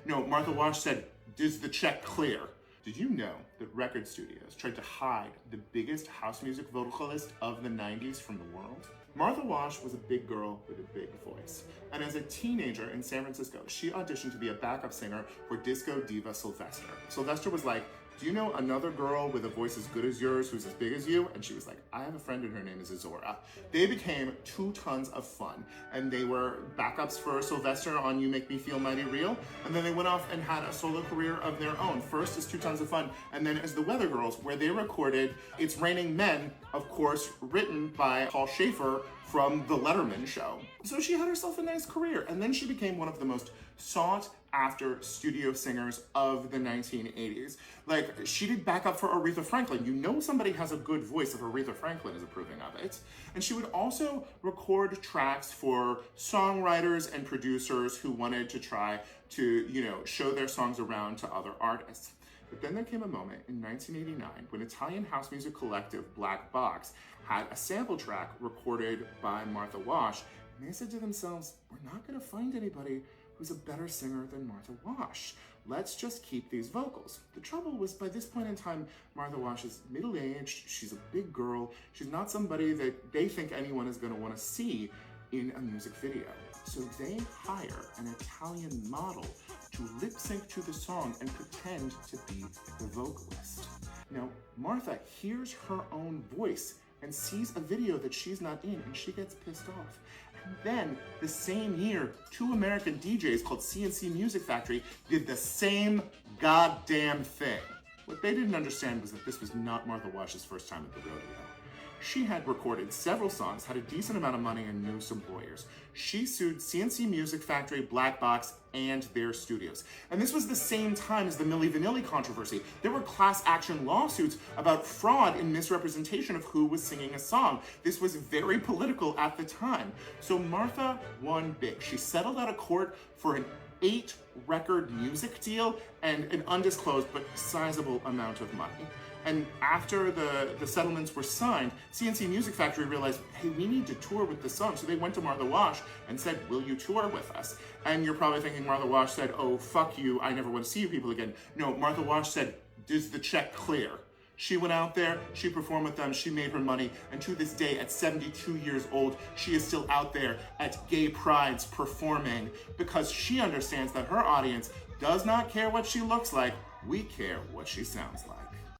No, Martha Wash said, "Does the check clear?" Did you know that record studios tried to hide the biggest house music vocalist of the 90s from the world? Martha Wash was a big girl with a big voice. And as a teenager in San Francisco, she auditioned to be a backup singer for disco diva Sylvester. Sylvester was like, "Do you know another girl with a voice as good as yours who's as big as you?" And she was like, "I have a friend and her name is Azora." They became 2 tons of fun, and they were backups for Sylvester on You Make Me Feel Mighty Real, and then they went off and had a solo career of their own, first as 2 tons of fun, and then as the Weather Girls, where they recorded It's Raining Men, of course, written by Paul Schaefer from The Letterman Show. So she had herself a nice career, and then she became one of the most sought after studio singers of the 1980s. Like, she did backup for Aretha Franklin. You know somebody has a good voice if Aretha Franklin is approving of it. And she would also record tracks for songwriters and producers who wanted to try to, show their songs around to other artists. But then there came a moment in 1989 when Italian house music collective Black Box had a sample track recorded by Martha Wash, and they said to themselves, "We're not going to find anybody who's a better singer than Martha Wash. Let's just keep these vocals." The trouble was, by this point in time, Martha Wash is middle-aged, she's a big girl, she's not somebody that they think anyone is going to want to see in a music video. So they hire an Italian model to lip sync to the song and pretend to be the vocalist. Now, Martha hears her own voice and sees a video that she's not in, and she gets pissed off. And then, the same year, 2 American DJs called CNC Music Factory did the same goddamn thing. What they didn't understand was that this was not Martha Wash's first time at the rodeo. She had recorded several songs, had a decent amount of money, and knew some lawyers. She sued CNC Music Factory, Black Box, and their studios. And this was the same time as the Milli Vanilli controversy. There were class action lawsuits about fraud and misrepresentation of who was singing a song. This was very political at the time. So Martha won big. She settled out of court for an 8-record music deal and an undisclosed but sizable amount of money. And after the settlements were signed, CNC Music Factory realized, hey, we need to tour with this song. So they went to Martha Wash and said, "Will you tour with us?" And you're probably thinking Martha Wash said, "Oh, fuck you, I never want to see you people again." No, Martha Wash said, "Does the check clear?" She went out there, she performed with them, she made her money, and to this day, at 72 years old, she is still out there at gay prides performing because she understands that her audience does not care what she looks like, we care what she sounds like.